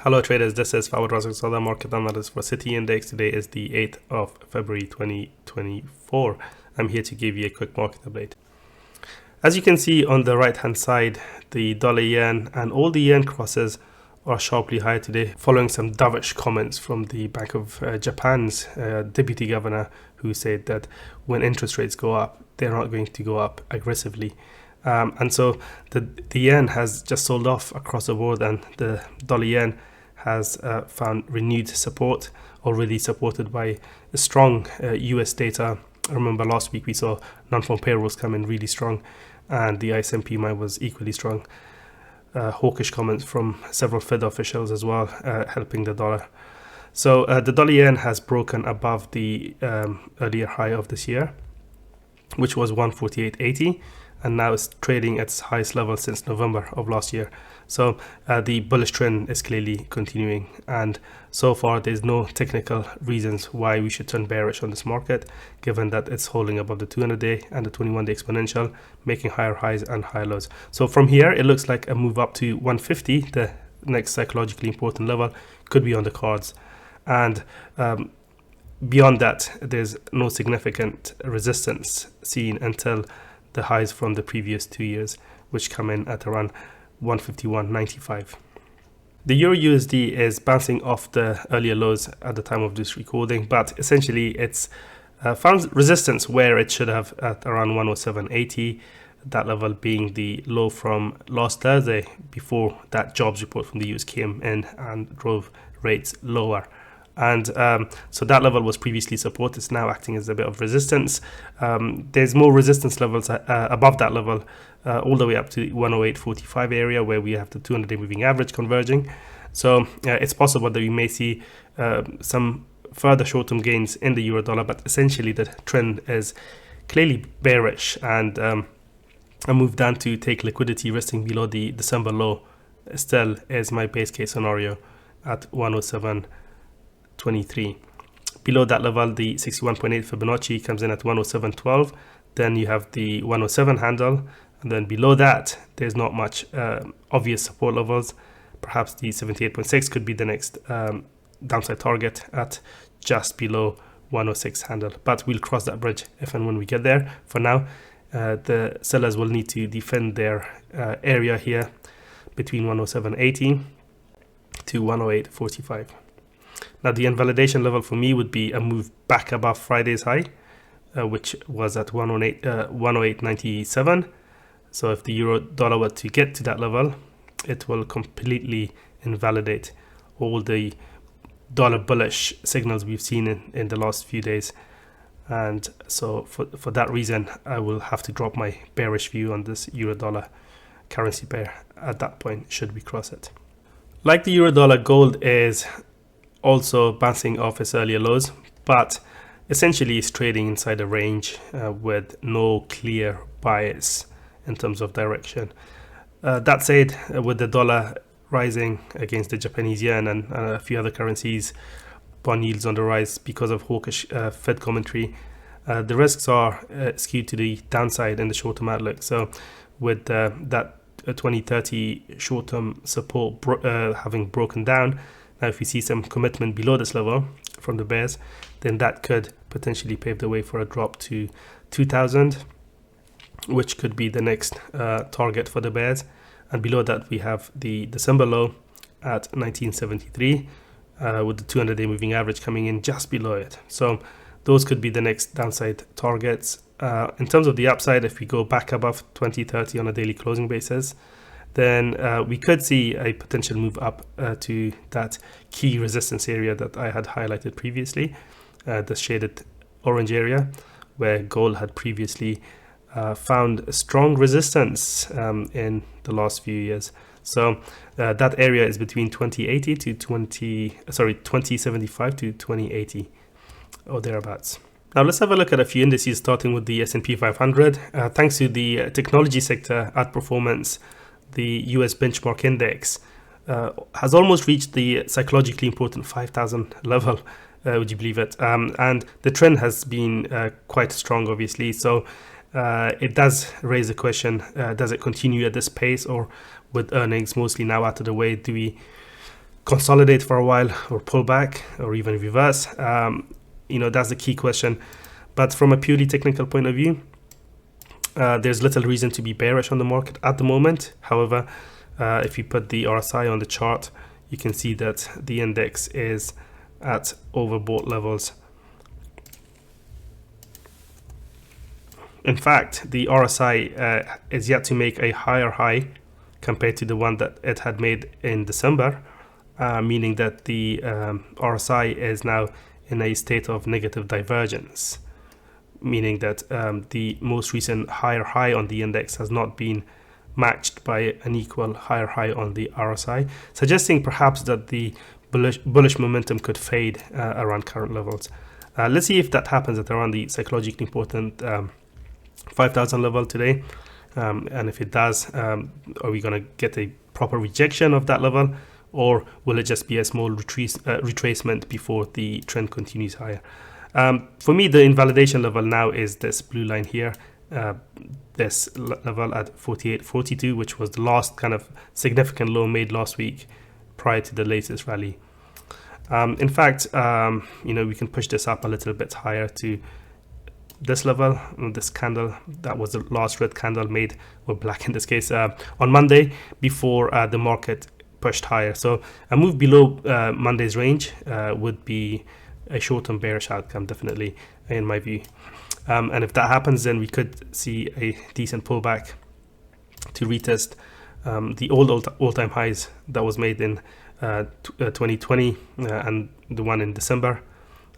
Hello traders, this is Fawad Razak, Southern Market Analyst for City Index. Today is the 8th of February 2024. I'm here to give you a quick market update. As you can see on the right hand side, the dollar yen and all the yen crosses are sharply higher today, following some dovish comments from the Bank of Japan's Deputy Governor, who said that when interest rates go up, they're not going to go up aggressively. And so the yen has just sold off across the board, and the dollar yen has found renewed support, already supported by a strong US data. I remember last week we saw non-farm payrolls come in really strong, and the S&P was equally strong. Hawkish comments from several Fed officials as well, helping the dollar. So the dollar yen has broken above the earlier high of this year, which was 148.80, and now it's trading at its highest level since November of last year. So the bullish trend is clearly continuing, and so far there's no technical reasons why we should turn bearish on this market, given that it's holding above the 200-day and the 21-day exponential, making higher highs and higher lows. So from here, it looks like a move up to 150, the next psychologically important level, could be on the cards. And beyond that, there's no significant resistance seen until the highs from the previous 2 years, which come in at around 151.95. The Euro USD is bouncing off the earlier lows at the time of this recording, but essentially it's found resistance where it should have, at around 107.80, that level being the low from last Thursday, before that jobs report from the US came in and drove rates lower. And so that level was previously support. It's now acting as a bit of resistance. There's more resistance levels above that level, all the way up to 108.45 area, where we have the 200-day moving average converging. So it's possible that we may see some further short-term gains in the euro dollar, but essentially the trend is clearly bearish, and a move down to take liquidity resting below the December low still is my base case scenario at 107.23. Below that level, the 61.8 Fibonacci comes in at 107.12. Then you have the 107 handle, and then below that there's not much obvious support levels. Perhaps the 78.6 could be the next downside target at just below 106 handle, but we'll cross that bridge if and when we get there. For now, the sellers will need to defend their area here between 107.80 to 108.45. Now, the invalidation level for me would be a move back above Friday's high, which was at 108.97. So if the euro dollar were to get to that level, it will completely invalidate all the dollar bullish signals we've seen in the last few days. And so for that reason, I will have to drop my bearish view on this euro dollar currency pair at that point, should we cross it. Like the euro dollar, gold is also bouncing off its earlier lows, but essentially it's trading inside a range with no clear bias in terms of direction. That said, with the dollar rising against the Japanese yen and a few other currencies, bond yields on the rise because of hawkish Fed commentary, the risks are skewed to the downside in the short-term outlook. So with that 2030 short-term support having broken down, now if we see some commitment below this level from the bears, then that could potentially pave the way for a drop to 2000, which could be the next target for the bears. And below that we have the December low at 1973, with the 200-day moving average coming in just below it. So those could be the next downside targets. In terms of the upside, if we go back above 2030 on a daily closing basis, then we could see a potential move up to that key resistance area that I had highlighted previously, the shaded orange area, where gold had previously found a strong resistance in the last few years. So that area is between 2075 to 2080 or thereabouts. Now let's have a look at a few indices, starting with the S&P 500. Thanks to the technology sector outperformance, the US benchmark index has almost reached the psychologically important 5,000 level. Would you believe it? And the trend has been quite strong, obviously. So it does raise the question, does it continue at this pace, or with earnings mostly now out of the way, do we consolidate for a while or pull back or even reverse? That's the key question. But from a purely technical point of view, there's little reason to be bearish on the market at the moment. However, if you put the RSI on the chart, you can see that the index is at overbought levels. In fact, the RSI is yet to make a higher high compared to the one that it had made in December, meaning that the RSI is now in a state of negative divergence, meaning that the most recent higher high on the index has not been matched by an equal higher high on the RSI, suggesting perhaps that the bullish momentum could fade around current levels. Let's see if that happens at around the psychologically important 5,000 level today, and if it does, are we going to get a proper rejection of that level, or will it just be a small retracement before the trend continues higher? For me, the invalidation level now is this blue line here, this level at 48.42, which was the last kind of significant low made last week prior to the latest rally. In fact, we can push this up a little bit higher to this level. This candle, that was the last red candle made, or black in this case, on Monday before the market pushed higher. So a move below Monday's range would be a short-term bearish outcome, definitely, in my view. And if that happens, then we could see a decent pullback to retest the all-time highs that was made in 2020 and the one in December,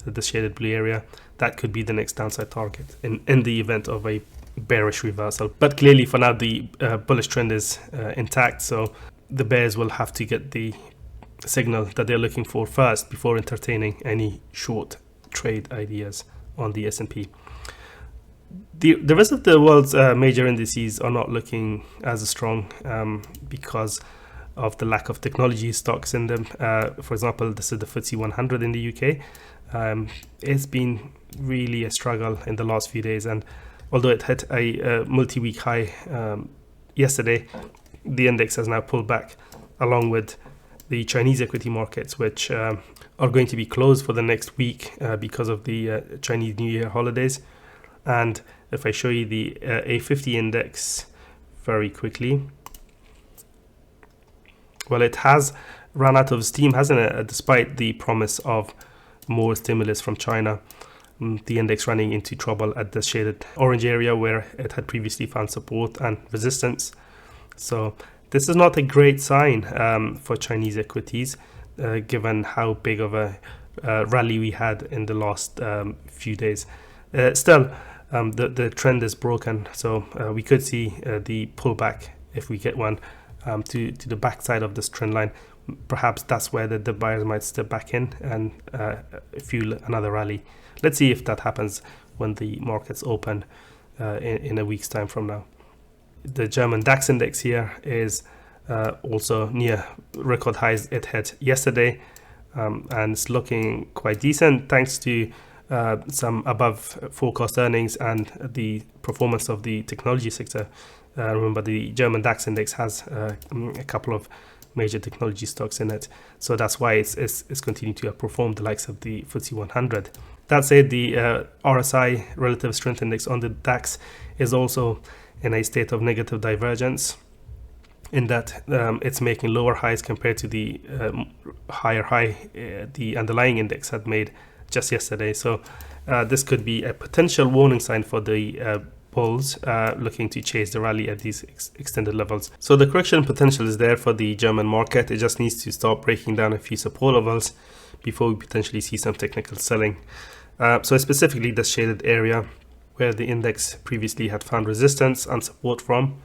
the shaded blue area. That could be the next downside target in the event of a bearish reversal. But clearly, for now, the bullish trend is intact, so the bears will have to get the signal that they're looking for first before entertaining any short trade ideas on the S&P. The rest of the world's major indices are not looking as strong because of the lack of technology stocks in them. For example, this is the FTSE 100 in the UK. It's been really a struggle in the last few days, and although it hit a multi-week high yesterday, the index has now pulled back, along with the Chinese equity markets, which are going to be closed for the next week because of the Chinese New Year holidays. And if I show you the A50 index very quickly, well, it has run out of steam, hasn't it? Despite the promise of more stimulus from China, the index running into trouble at the shaded orange area where it had previously found support and resistance. So this is not a great sign for Chinese equities, given how big of a rally we had in the last few days. Still, the trend is broken, so we could see the pullback, if we get one, to the backside of this trend line. Perhaps that's where the buyers might step back in and fuel another rally. Let's see if that happens when the markets open in a week's time from now. The German DAX index here is also near record highs it hit yesterday, and it's looking quite decent thanks to some above forecast earnings and the performance of the technology sector. Remember, the German DAX index has a couple of major technology stocks in it, so that's why it's continuing to outperform the likes of the FTSE 100. That said, the RSI relative strength index on the DAX is also in a state of negative divergence, in that it's making lower highs compared to the higher high the underlying index had made just yesterday. So this could be a potential warning sign for the bulls looking to chase the rally at these extended levels. So the correction potential is there for the German market. It just needs to start breaking down a few support levels before we potentially see some technical selling. So specifically this shaded area where the index previously had found resistance and support from,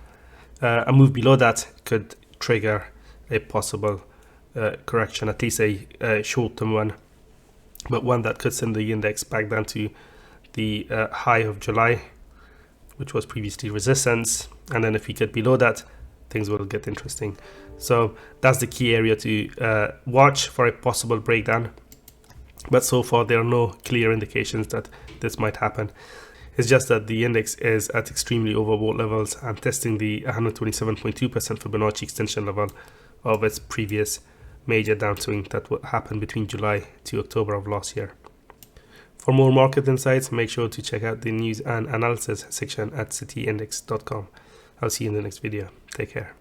a move below that could trigger a possible correction, at least a short-term one, but one that could send the index back down to the high of July, which was previously resistance. And then if we get below that, things will get interesting. So that's the key area to watch for a possible breakdown. But so far, there are no clear indications that this might happen. It's just that the index is at extremely overbought levels and testing the 127.2% Fibonacci extension level of its previous major downswing that happened between July to October of last year. For more market insights, make sure to check out the news and analysis section at cityindex.com. I'll see you in the next video. Take care.